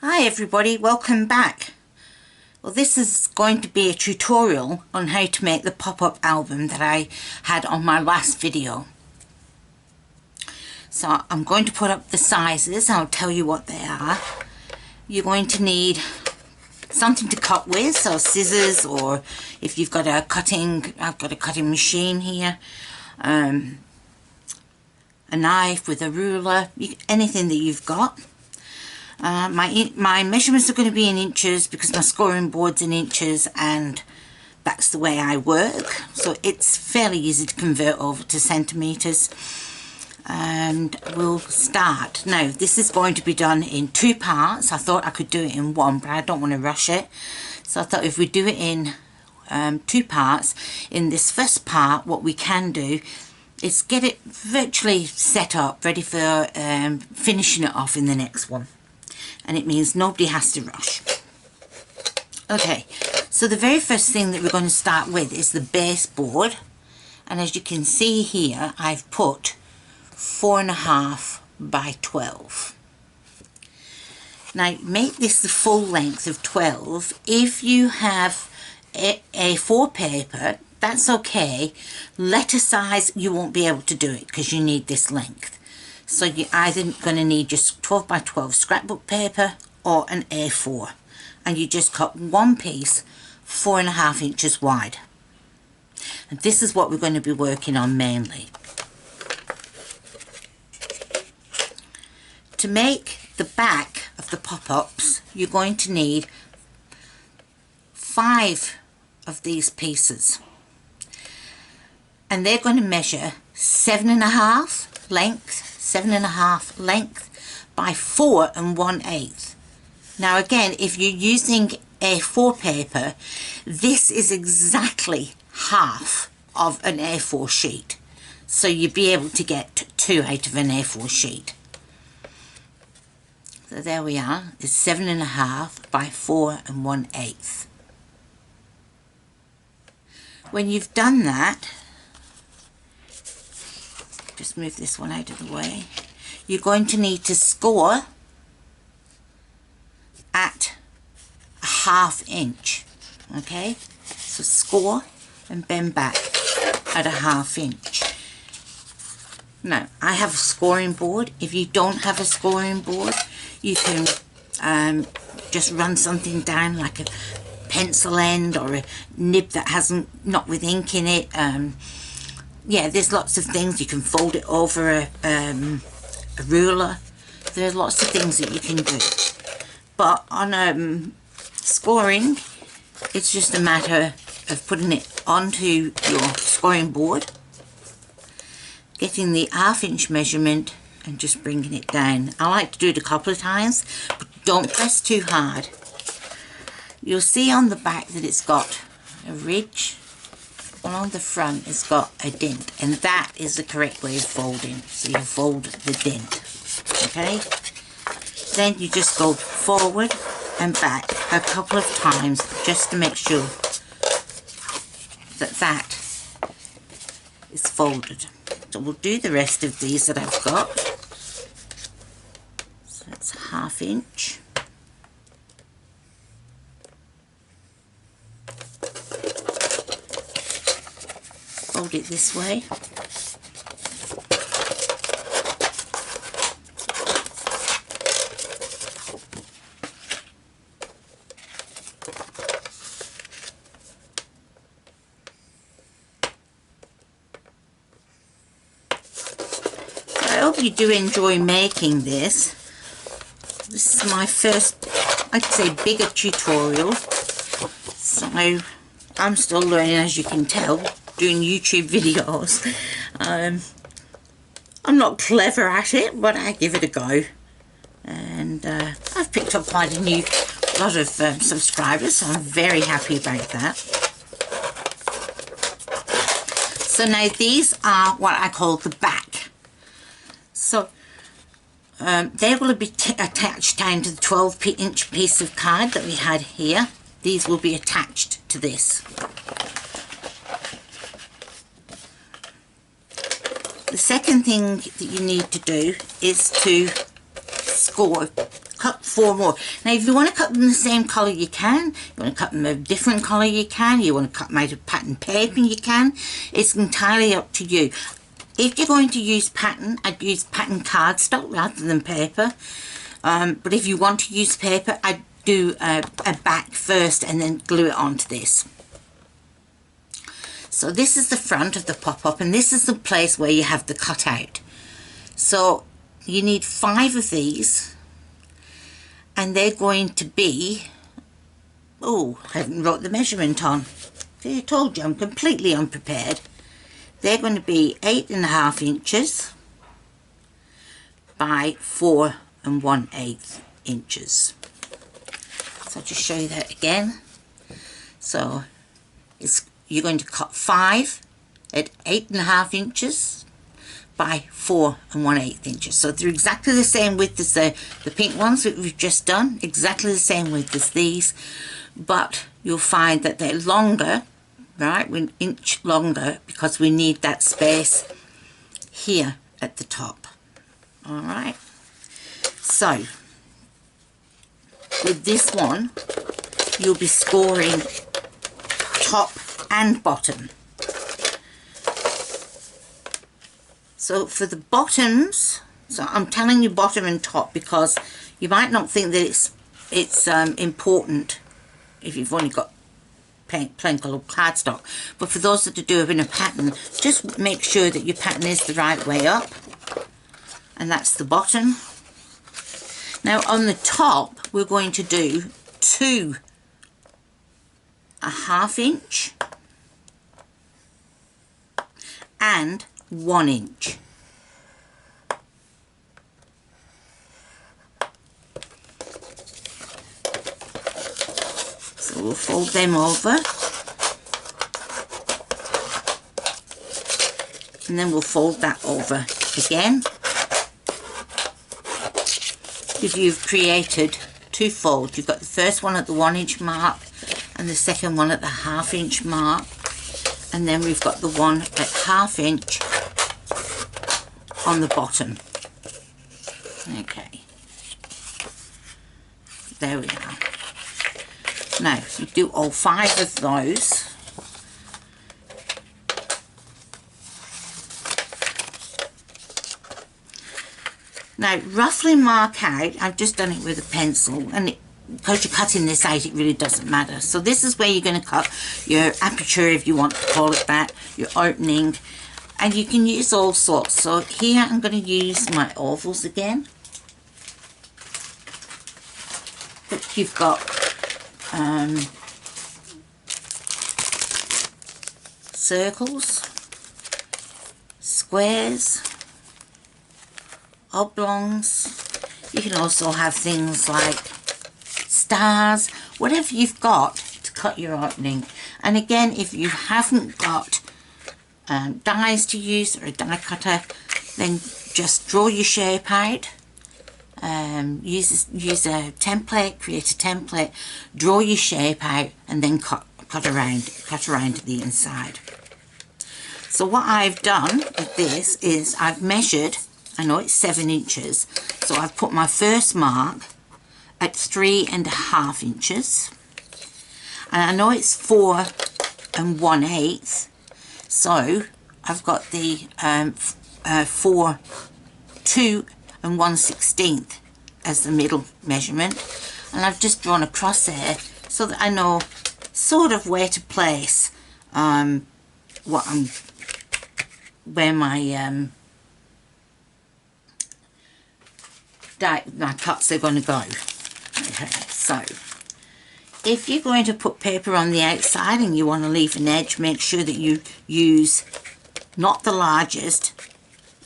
Hi everybody, welcome back. Well, this is going to be a tutorial on how to make the pop-up album that I had on my last video. So I'm going to put up the sizes. I'll tell you what they are. You're going to need something to cut with, so scissors, or if you've got a I've got a cutting machine here, a knife with a ruler, anything that you've got. My measurements are going to be in inches because my scoring board's in inches and that's the way I work, so it's fairly easy to convert over to centimetres. And we'll start. Now this is going to be done in two parts. I thought I could do it in one, but I don't want to rush it, so I thought if we do it in two parts, in this first part what we can do is get it virtually set up ready for finishing it off in the next one, and it means nobody has to rush. Okay, so the very first thing that we're going to start with is the baseboard, and as you can see here I've put 4.5 by 12. Now make this the full length of 12. If you have A4 paper, that's okay. Letter size you won't be able to do it because you need this length. So you're either going to need just 12 by 12 scrapbook paper or an A4, and you just cut one piece 4.5 inches wide. And this is what we're going to be working on mainly. To make the back of the pop-ups, you're going to need 5 of these pieces, and they're going to measure 7.5 length by 4 1/8. Now again, if you're using A4 paper, this is exactly half of an A4 sheet, so you'll be able to get 2 out of an A4 sheet. So there we are, it's 7.5 by 4 1/8. When you've done that, just move this one out of the way, you're going to need to score at a 1/2 inch. Okay, so score and bend back at a 1/2 inch. Now I have a scoring board. If you don't have a scoring board, you can just run something down like a pencil end or a nib that not with ink in it. Yeah, there's lots of things. You can fold it over a ruler. There's lots of things that you can do. But on scoring, it's just a matter of putting it onto your scoring board, getting the 1/2 inch measurement and just bringing it down. I like to do it a couple of times, but don't press too hard. You'll see on the back that it's got a ridge, and on the front it's got a dent, and that is the correct way of folding. So you fold the dent, okay? Then you just go forward and back a couple of times just to make sure that that is folded. So we'll do the rest of these that I've got. So that's a 1/2 inch. Fold it this way. I hope you do enjoy making this. This is my first, I'd say, bigger tutorial. So I'm still learning, as you can tell, doing YouTube videos. I'm not clever at it, but I give it a go. And I've picked up quite a lot of subscribers, so I'm very happy about that. So now these are what I call the back. So they will be attached down to the 12-inch piece of card that we had here. These will be attached to this. The second thing that you need to do is to score cut 4 more. Now if you want to cut them the same colour you can, you want to cut them a different colour you can, you want to cut them out of pattern paper you can, it's entirely up to you. If you're going to use pattern, I'd use pattern cardstock rather than paper, but if you want to use paper, I'd do a back first and then glue it onto this. So this is the front of the pop-up, and this is the place where you have the cutout. So you need 5 of these, and they're going to be, oh, I haven't wrote the measurement on. See, I told you I'm completely unprepared. They're going to be 8.5 inches by 4 1/8 inches. So I'll just show you that again. So you're going to cut 5 at 8.5 inches by 4 1/8 inches. So they're exactly the same width as the pink ones that we've just done, exactly the same width as these, but you'll find that they're longer, right, 1 inch longer, because we need that space here at the top. All right, so with this one you'll be scoring top and bottom. So for the bottoms, so I'm telling you bottom and top because you might not think that it's important if you've only got plain coloured cardstock, but for those that are doing a pattern, just make sure that your pattern is the right way up, and that's the bottom. Now on the top we're going to do 2 1/2 inch and 1 inch. So we'll fold them over, and then we'll fold that over again. If you've created 2 folds, you've got the first one at the 1 inch mark and the second one at the 1/2 inch mark, and then we've got the one at 1/2 inch on the bottom. Okay, there we are. Now you do all 5 of those. Now roughly mark out, I've just done it with a pencil, and because you're cutting this out it really doesn't matter. So this is where you're going to cut your aperture, if you want to call it that, your opening, and you can use all sorts. So here I'm going to use my ovals again. But you've got circles, squares, oblongs. You can also have things like stars, whatever you've got to cut your opening. And again, if you haven't got dies to use or a die cutter, then just draw your shape out. Use a template, create a template, draw your shape out, and then cut around to the inside. So what I've done with this is I've measured, I know it's 7 inches, so I've put my first mark at 3 1/2 inches, and I know it's 4 1/8, so I've got the 2 1/16 as the middle measurement, and I've just drawn a cross there so that I know sort of where to place where my cuts are going to go. Okay, so if you're going to put paper on the outside and you want to leave an edge, make sure that you use not the largest,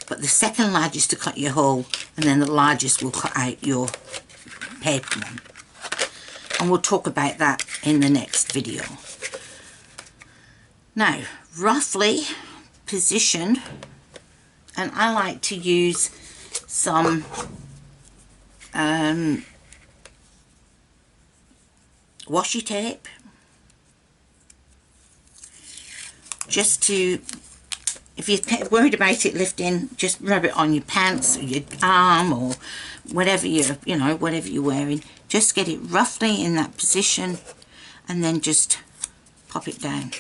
but the second largest to cut your hole, and then the largest will cut out your paper one. And we'll talk about that in the next video. Now, roughly position, and I like to use some washi tape just to, if you're worried about it lifting, just rub it on your pants or your arm or whatever whatever you're wearing, just get it roughly in that position and then just pop it down.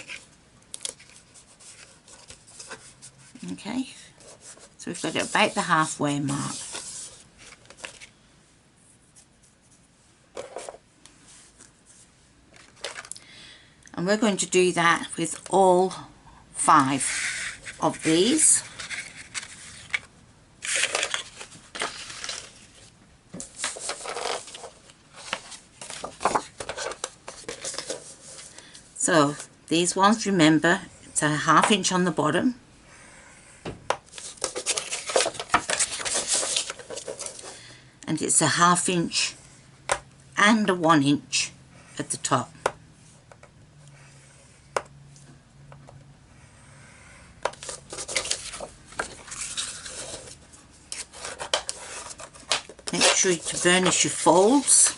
Okay, so we've got it about the halfway mark. And we're going to do that with all 5 of these. So these ones, remember, it's a 1/2 inch on the bottom. And it's a 1/2 inch and a 1 inch at the top. Make sure to burnish your folds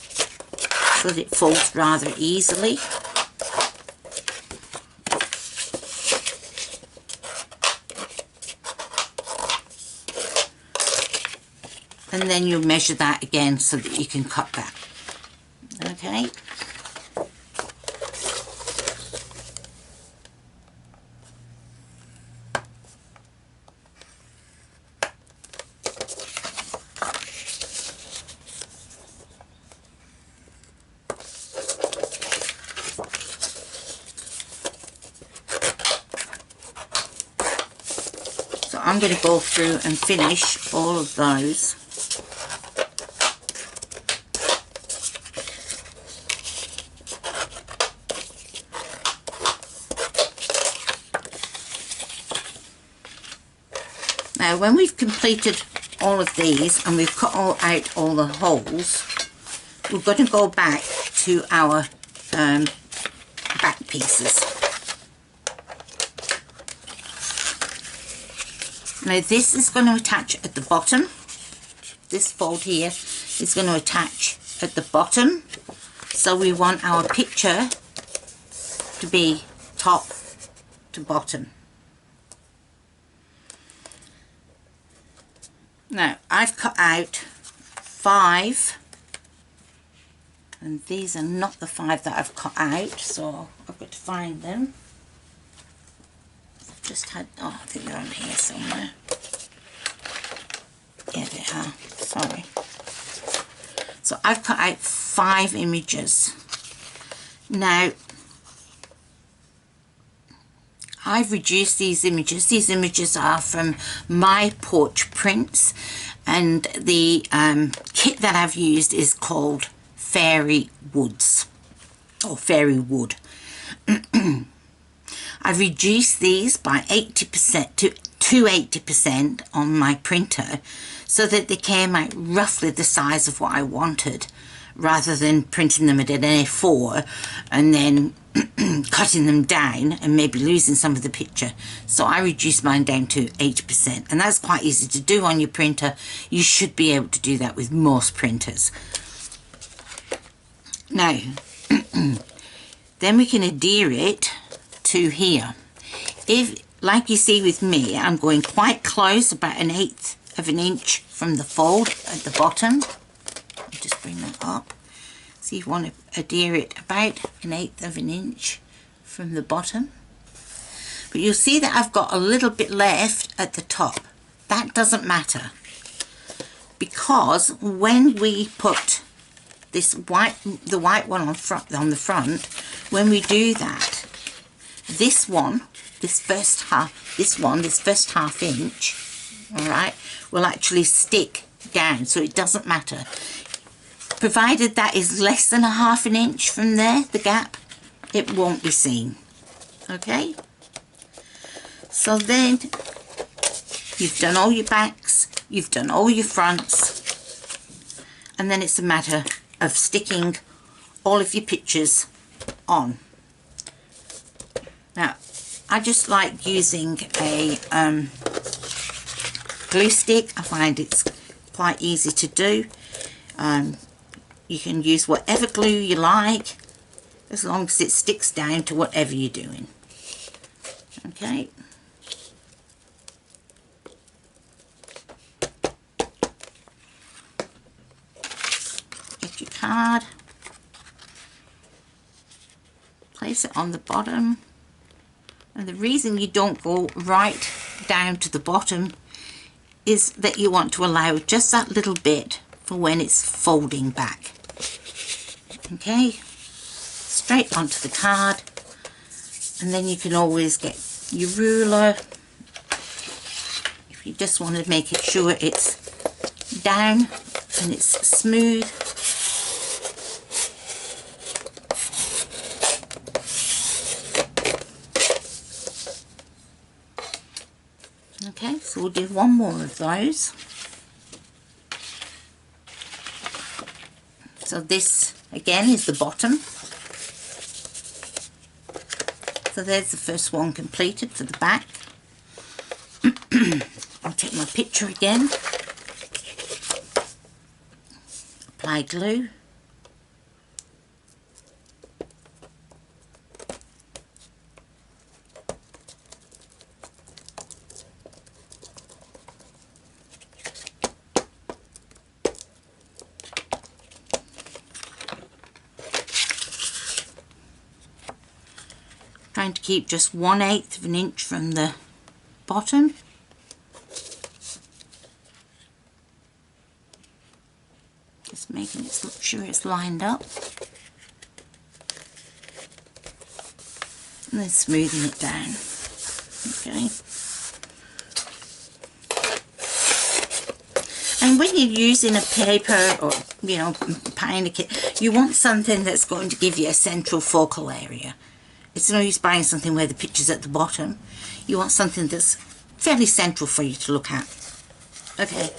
so that it folds rather easily. And then you'll measure that again so that you can cut that. Okay. So I'm going to go through and finish all of those. Now when we've completed all of these and we've cut out all the holes, we're going to go back to our back pieces. Now this is going to attach at the bottom. This fold here is going to attach at the bottom. So we want our picture to be top to bottom. Now I've cut out 5, and these are not the 5 that I've cut out, so I've got to find them. I've just had, oh, I think they're on here somewhere. Yeah, they are, sorry. So I've cut out 5 images. Now I've reduced these images. These images are from My Porch Prints, and the kit that I've used is called Fairy Woods, or Fairy Wood. I've reduced these by 80% to 80% on my printer so that they came out roughly the size of what I wanted, rather than printing them at an A4 and then cutting them down and maybe losing some of the picture. So I reduced mine down to 80%, and that's quite easy to do on your printer. You should be able to do that with most printers. Now then we can adhere it to here. If, like you see with me, I'm going quite close, about 1/8 of an inch from the fold at the bottom. I'll just bring that up. So you want to adhere it about 1/8 of an inch from the bottom. But you'll see that I've got a little bit left at the top. That doesn't matter, because when we put this the white one on the front, when we do that, this first half inch, all right, will actually stick down, so it doesn't matter. Provided that is less than 1/2 an inch from there, the gap, it won't be seen. Okay? So then you've done all your backs, you've done all your fronts, and then it's a matter of sticking all of your pictures on. Now, I just like using a glue stick. I find it's quite easy to do. You can use whatever glue you like, as long as it sticks down to whatever you're doing. Okay. your card, place it on the bottom, and the reason you don't go right down to the bottom is that you want to allow just that little bit for when it's folding back. Okay, straight onto the card, and then you can always get your ruler if you just want to make sure it's down and it's smooth. Okay, so we'll do one more of those. So this again is the bottom. So there's the first one completed for the back. I'll take my picture again. Apply glue. Trying to keep just 1/8 of an inch from the bottom. Just making sure it's lined up. And then smoothing it down. Okay. And when you're using a paper or, you know, pie kit, you want something that's going to give you a central focal area. It's no use buying something where the picture's at the bottom. You want something that's fairly central for you to look at. Okay.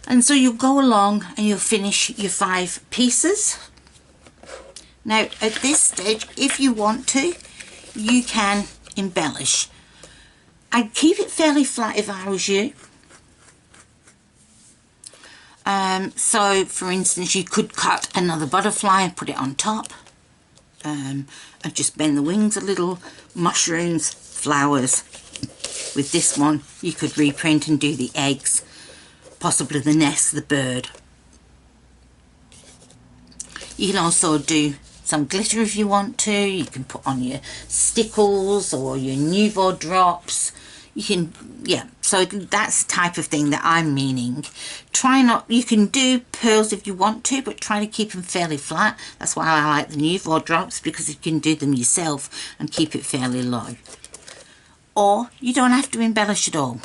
And so you'll go along and you'll finish your 5 pieces. Now at this stage, if you want to, you can embellish. I'd keep it fairly flat if I was you. So for instance, you could cut another butterfly and put it on top. And just bend the wings a little, mushrooms, flowers. With this one you could reprint and do the eggs, possibly the nest, the bird. You can also do some glitter if you want to. You can put on your stickles or your Nouveau drops. You can, yeah, so that's the type of thing that I'm meaning. Try not, you can do pearls if you want to, but try to keep them fairly flat. That's why I like the Nouveau drops, because you can do them yourself and keep it fairly low. Or you don't have to embellish at all.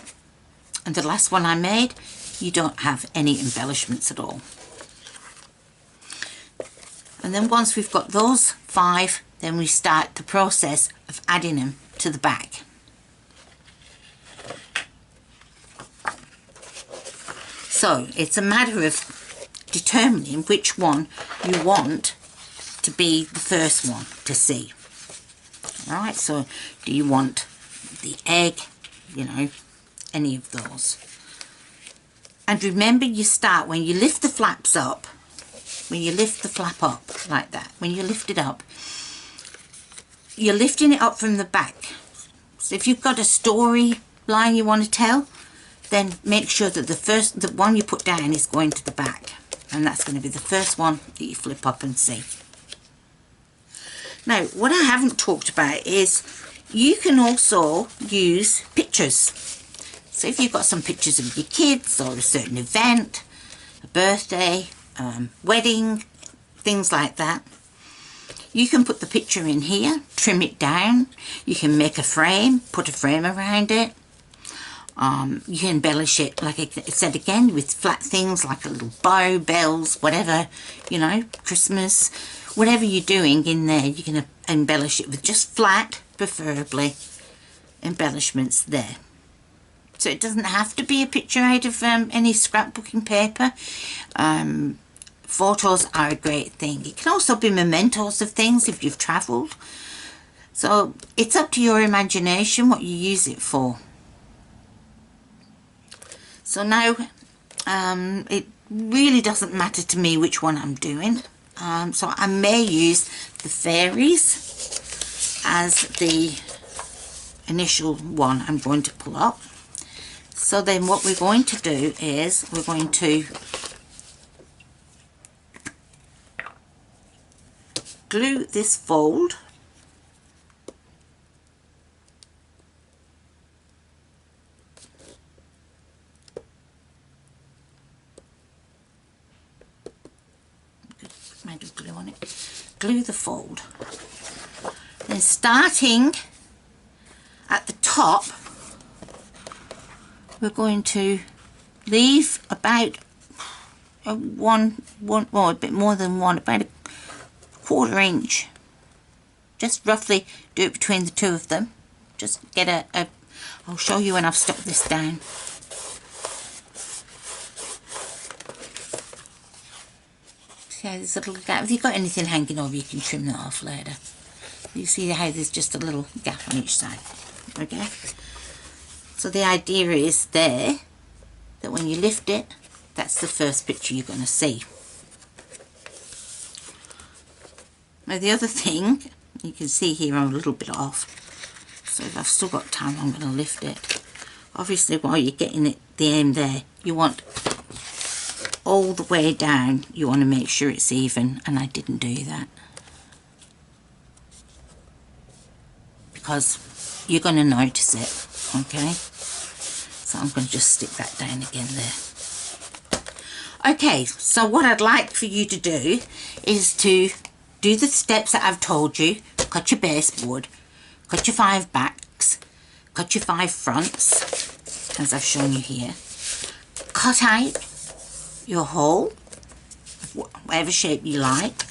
And the last one I made, you don't have any embellishments at all. And then once we've got those 5, then we start the process of adding them to the back. So it's a matter of determining which one you want to be the first one to see. Alright, so do you want the egg, you know, any of those. And remember, you start when you lift the flaps up, when you lift the flap up like that, when you lift it up, you're lifting it up from the back. So if you've got a story line you want to tell, then make sure that the one you put down is going to the back, and that's going to be the first one that you flip up and see. Now what I haven't talked about is you can also use pictures. So if you've got some pictures of your kids or a certain event, a birthday, wedding, things like that, you can put the picture in here, trim it down, you can make a frame, put a frame around it. You can embellish it, like I said again, with flat things like a little bow, bells, whatever, you know, Christmas, whatever you're doing in there, you can embellish it with just flat, preferably, embellishments there. So it doesn't have to be a picture out of any scrapbooking paper. Photos are a great thing. It can also be mementos of things if you've travelled. So it's up to your imagination what you use it for. So now it really doesn't matter to me which one I'm doing. So I may use the fairies as the initial one I'm going to pull up. So then what we're going to do is we're going to glue this fold. Made of glue on it. Glue the fold. Then starting at the top, we're going to leave about a bit more than one, about a 1/4 inch. Just roughly do it between the two of them. Just get I'll show you when I've stuck this down. See how there's a little gap? If you've got anything hanging over, you can trim that off later. You see how there's just a little gap on each side. Okay? So the idea is there that when you lift it, that's the first picture you're going to see. Now the other thing, you can see here I'm a little bit off. So if I've still got time, I'm going to lift it. Obviously while you're getting the aim there, you want all the way down, you want to make sure it's even, and I didn't do that. Because you're going to notice it, okay? So I'm going to just stick that down again there. Okay, so what I'd like for you to do is to do the steps that I've told you. Cut your baseboard, cut your 5 backs, cut your 5 fronts, as I've shown you here. Cut out your hole, whatever shape you like.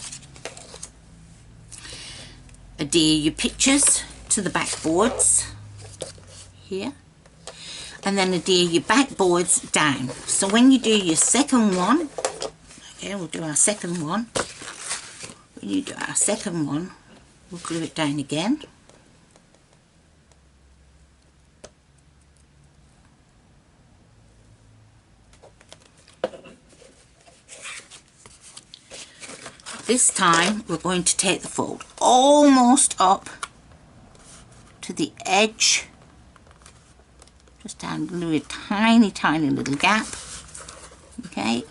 Adhere your pictures to the backboards here, and then adhere your backboards down. So when you do your second one, okay, we'll do our second one. When you do our second one, we'll glue it down again. This time we're going to take the fold almost up to the edge, just down a tiny little gap. Okay,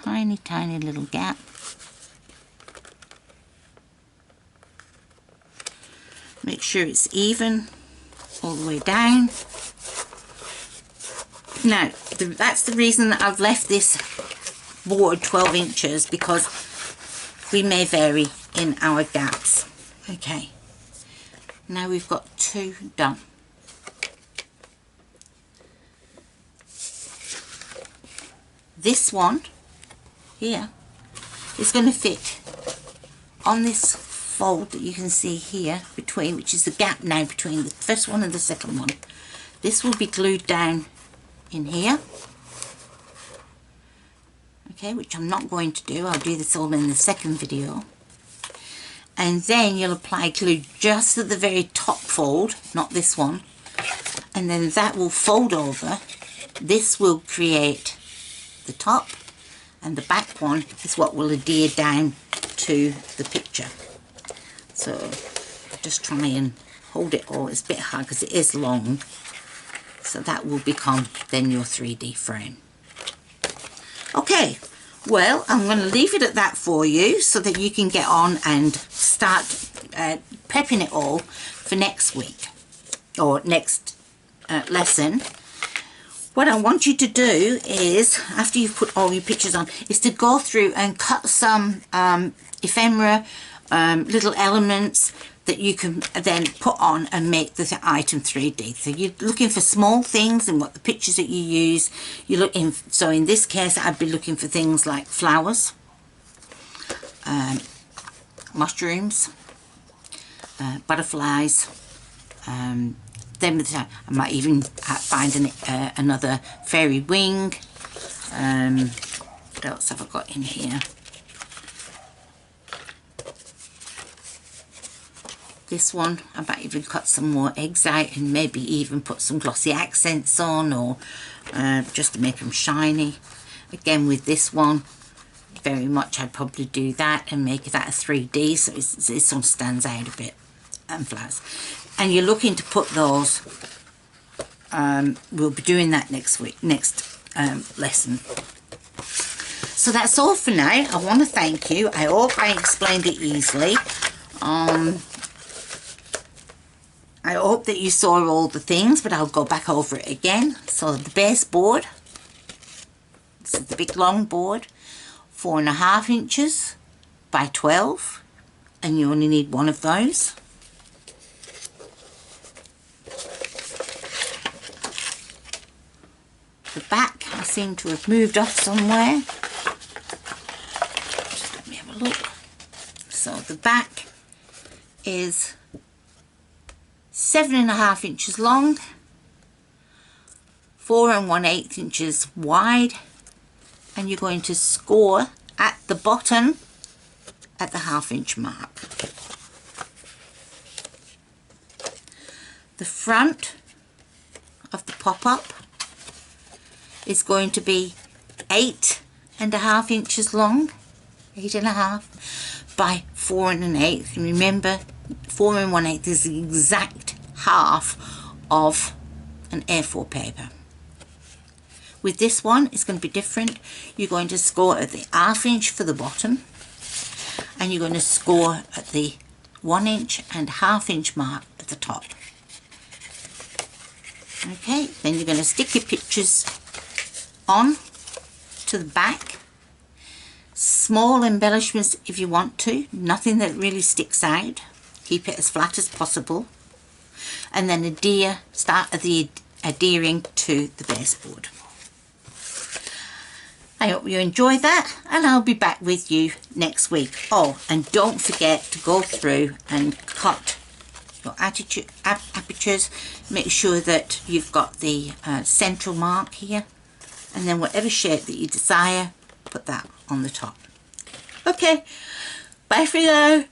tiny little gap. Make sure it's even all the way down. Now that's the reason that I've left this board 12 inches, because we may vary in our gaps. Okay, now we've got 2 done. This one here is going to fit on this fold that you can see here between, which is the gap now between the first one and the second one. This will be glued down in here. Okay, which I'm not going to do. I'll do this all in the second video. And then you'll apply glue just at the very top fold, not this one. And then that will fold over. This will create the top, and the back one is what will adhere down to the picture. So just try and hold it all. It's a bit hard because it is long. So that will become then your 3D frame. Okay, well, I'm going to leave it at that for you so that you can get on and start prepping it all for next week or next lesson. What I want you to do is, after you've put all your pictures on, is to go through and cut some ephemera, little elements that you can then put on and make the item 3D. So you're looking for small things and what the pictures that you use. You're looking, so in this case I'd be looking for things like flowers, mushrooms, butterflies. Then with time I might even find another fairy wing. What else have I got in here? This one, I might even cut some more eggs out and maybe even put some glossy accents on, or just to make them shiny. Again with this one, very much I'd probably do that and make that a 3D so this one stands out a bit, and flowers. And you're looking to put those, we'll be doing that next week, next lesson. So that's all for now. I want to thank you. I hope I explained it easily. I hope that you saw all the things, but I'll go back over it again. So the baseboard, this is the big long board, 4.5 inches by 12, and you only need one of those. The back I seem to have moved off somewhere. Just let me have a look. So the back is 7.5 inches long, 4 1/8 inches wide, and you're going to score at the bottom at the 1/2 inch mark. The front of the pop-up is going to be 8.5 inches long, 8.5 by 4 1/8. And remember, 4 1/8 is the exact half of an A4 paper. With this one, it's going to be different. You're going to score at the 1/2 inch for the bottom, and you're going to score at the 1 inch and 1/2 inch mark at the top. Okay, then you're going to stick your pictures on to the back. Small embellishments if you want to, nothing that really sticks out. Keep it as flat as possible, and then start adhering to the baseboard. I hope you enjoyed that, and I'll be back with you next week. Oh, and don't forget to go through and cut your apertures. Make sure that you've got the central mark here, and then whatever shape that you desire, put that on the top. Okay, bye for now.